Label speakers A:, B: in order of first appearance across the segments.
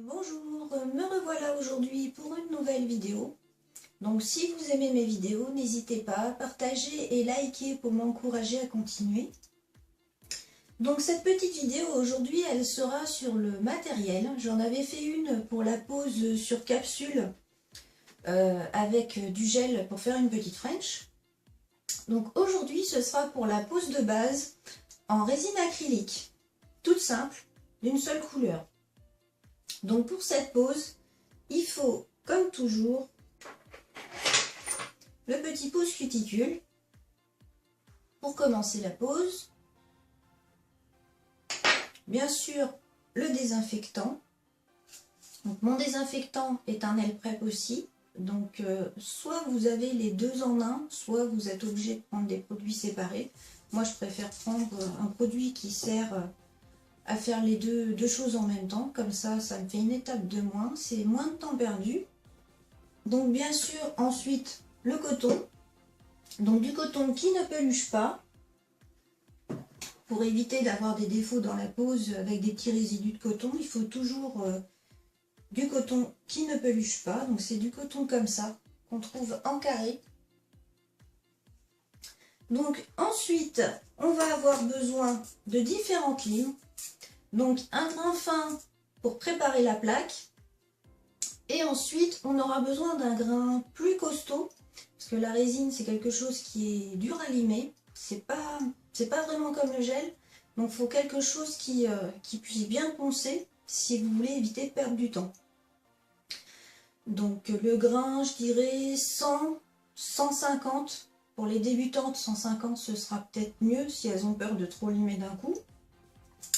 A: Bonjour, me revoilà aujourd'hui pour une nouvelle vidéo. Donc si vous aimez mes vidéos, n'hésitez pas à partager et liker pour m'encourager à continuer. Donc cette petite vidéo aujourd'hui, elle sera sur le matériel. J'en avais fait une pour la pose sur capsule avec du gel pour faire une petite French. Donc aujourd'hui, ce sera pour la pose de base en résine acrylique, toute simple, d'une seule couleur. Donc pour cette pose, il faut, comme toujours, le petit pouce cuticule pour commencer la pose. Bien sûr, le désinfectant. Donc mon désinfectant est un L-Prep aussi. Donc soit vous avez les deux en un, soit vous êtes obligé de prendre des produits séparés. Moi je préfère prendre un produit qui sert à faire les deux choses en même temps. Comme ça, ça me fait une étape de moins. C'est moins de temps perdu. Donc bien sûr, ensuite, le coton. Donc du coton qui ne peluche pas. Pour éviter d'avoir des défauts dans la pose avec des petits résidus de coton, il faut toujours du coton qui ne peluche pas. Donc c'est du coton comme ça, qu'on trouve en carré. Donc ensuite, on va avoir besoin de différentes limes. Donc un grain fin pour préparer la plaque. Et ensuite, on aura besoin d'un grain plus costaud. Parce que la résine, c'est quelque chose qui est dur à limer. C'est pas vraiment comme le gel. Donc il faut quelque chose qui puisse bien poncer si vous voulez éviter de perdre du temps. Donc le grain, je dirais 100, 150. Pour les débutantes, 150 ce sera peut-être mieux si elles ont peur de trop limer d'un coup.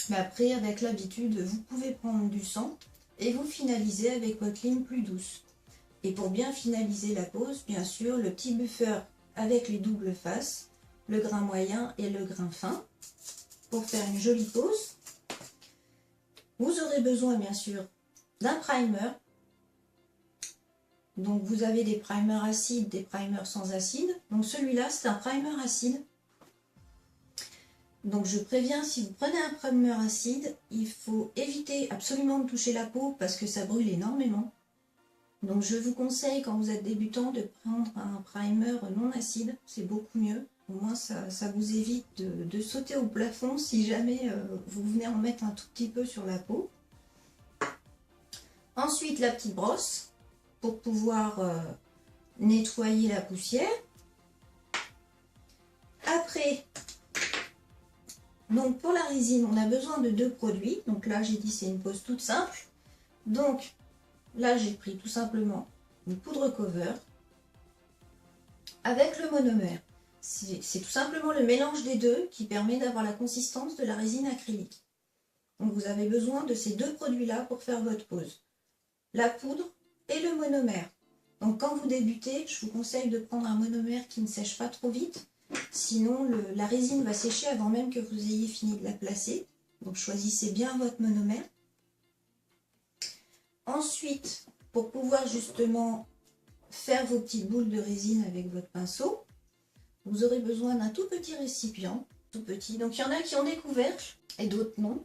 A: Mais après, avec l'habitude, vous pouvez prendre du 100 et vous finalisez avec votre lime plus douce. Et pour bien finaliser la pose, bien sûr, le petit buffer avec les doubles faces, le grain moyen et le grain fin, pour faire une jolie pose. Vous aurez besoin, bien sûr, d'un primer. Donc vous avez des primers acides, des primers sans acide. Donc celui-là, c'est un primer acide. Donc je préviens, si vous prenez un primer acide, il faut éviter absolument de toucher la peau parce que ça brûle énormément. Donc je vous conseille quand vous êtes débutant de prendre un primer non acide, c'est beaucoup mieux. Au moins ça vous évite de sauter au plafond si jamais vous venez en mettre un tout petit peu sur la peau. Ensuite la petite brosse pour pouvoir nettoyer la poussière. Après, donc pour la résine, on a besoin de deux produits. Donc là, j'ai dit c'est une pose toute simple. Donc là, j'ai pris tout simplement une poudre cover avec le monomère. C'est tout simplement le mélange des deux qui permet d'avoir la consistance de la résine acrylique. Donc vous avez besoin de ces deux produits-là pour faire votre pose. La poudre et le monomère. Donc quand vous débutez, je vous conseille de prendre un monomère qui ne sèche pas trop vite. Sinon, la résine va sécher avant même que vous ayez fini de la placer. Donc choisissez bien votre monomère. Ensuite, pour pouvoir justement faire vos petites boules de résine avec votre pinceau, vous aurez besoin d'un tout petit récipient, tout petit. Donc il y en a qui ont des couvercles et d'autres non.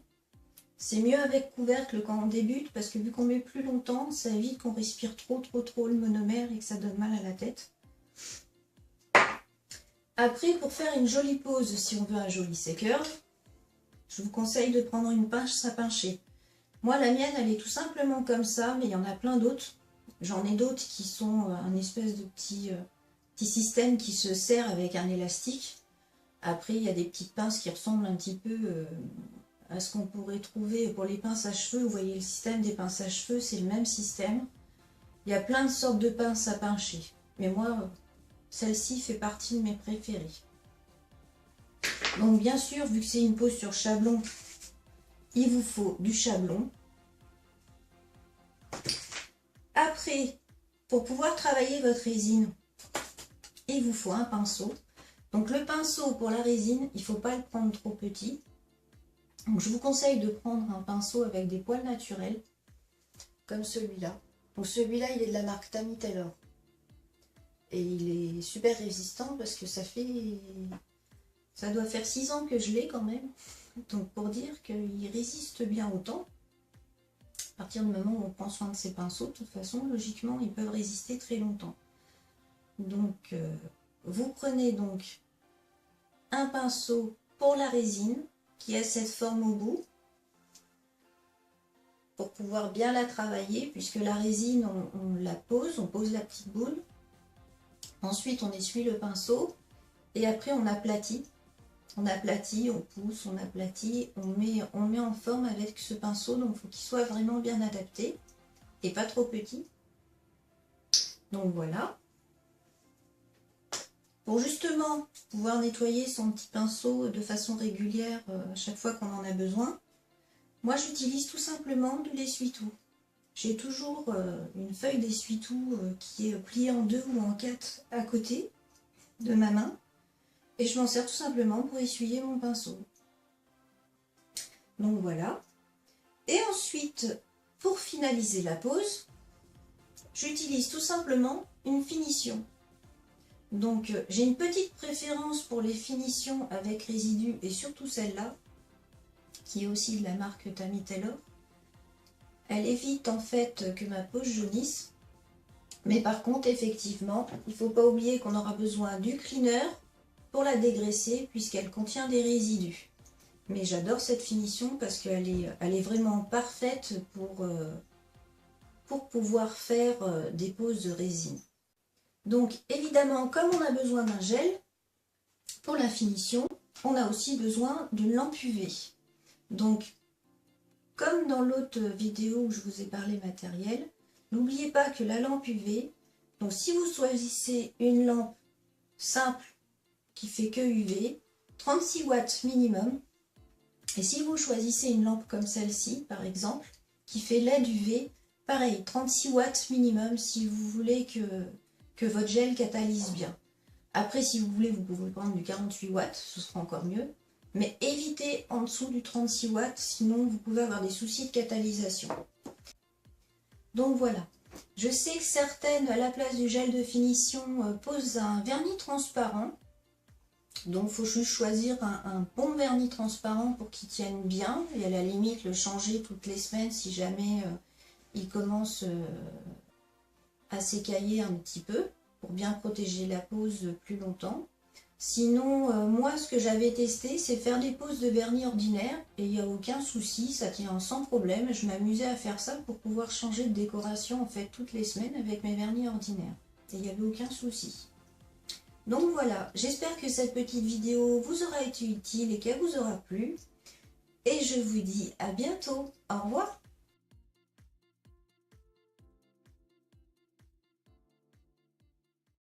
A: C'est mieux avec couvercle quand on débute parce que vu qu'on met plus longtemps, ça évite qu'on respire trop le monomère et que ça donne mal à la tête. Après, pour faire une jolie pose, si on veut un joli curve, je vous conseille de prendre une pince à pincher. Moi, la mienne, elle est tout simplement comme ça, mais il y en a plein d'autres. J'en ai d'autres qui sont un espèce de petit système qui se serre avec un élastique. Après, il y a des petites pinces qui ressemblent un petit peu à ce qu'on pourrait trouver pour les pinces à cheveux. Vous voyez, le système des pinces à cheveux, c'est le même système. Il y a plein de sortes de pinces à pincher. Mais moi, celle-ci fait partie de mes préférées. Donc bien sûr, vu que c'est une pose sur chablon, il vous faut du chablon. Après, pour pouvoir travailler votre résine, il vous faut un pinceau. Donc le pinceau pour la résine, il ne faut pas le prendre trop petit. Donc je vous conseille de prendre un pinceau avec des poils naturels, comme celui-là. Donc celui-là, il est de la marque Tammy Taylor. Et il est super résistant parce que ça doit faire 6 ans que je l'ai quand même. Donc pour dire qu'il résiste bien au temps. À partir du moment où on prend soin de ces pinceaux, de toute façon, logiquement, ils peuvent résister très longtemps. Donc, vous prenez donc un pinceau pour la résine qui a cette forme au bout pour pouvoir bien la travailler, puisque la résine, on la pose, on pose la petite boule. Ensuite, on essuie le pinceau et après, on aplatit. On aplatit, on pousse, on aplatit, on met en forme avec ce pinceau, donc il faut qu'il soit vraiment bien adapté et pas trop petit. Donc voilà. Pour justement pouvoir nettoyer son petit pinceau de façon régulière à chaque fois qu'on en a besoin, moi j'utilise tout simplement de l'essuie-tout. J'ai toujours une feuille d'essuie-tout qui est pliée en 2 ou en 4 à côté de ma main. Et je m'en sers tout simplement pour essuyer mon pinceau. Donc voilà. Et ensuite, pour finaliser la pose, j'utilise tout simplement une finition. Donc j'ai une petite préférence pour les finitions avec résidus et surtout celle-là, qui est aussi de la marque Tammy Taylor. Elle évite en fait que ma pose jaunisse. Mais par contre, effectivement, il ne faut pas oublier qu'on aura besoin du cleaner pour la dégraisser puisqu'elle contient des résidus. Mais j'adore cette finition parce qu'elle est vraiment parfaite pour pouvoir faire des poses de résine. Donc évidemment, comme on a besoin d'un gel, pour la finition, on a aussi besoin d'une lampe UV. Donc, comme dans l'autre vidéo où je vous ai parlé matériel, n'oubliez pas que la lampe UV, donc si vous choisissez une lampe simple qui fait que UV, 36 watts minimum. Et si vous choisissez une lampe comme celle-ci, par exemple, qui fait LED UV, pareil, 36 watts minimum si vous voulez que votre gel catalyse bien. Après, si vous voulez, vous pouvez prendre du 48 watts, ce sera encore mieux. Mais évitez en dessous du 36 watts, sinon vous pouvez avoir des soucis de catalysation. Donc voilà. Je sais que certaines, à la place du gel de finition, posent un vernis transparent. Donc il faut juste choisir un bon vernis transparent pour qu'il tienne bien. Et à la limite, le changer toutes les semaines si jamais il commence à s'écailler un petit peu, pour bien protéger la pose plus longtemps. Sinon, moi, ce que j'avais testé, c'est faire des poses de vernis ordinaire, et il n'y a aucun souci, ça tient sans problème. Je m'amusais à faire ça pour pouvoir changer de décoration, en fait, toutes les semaines avec mes vernis ordinaires. Et il n'y avait aucun souci. Donc voilà, j'espère que cette petite vidéo vous aura été utile et qu'elle vous aura plu. Et je vous dis à bientôt. Au revoir.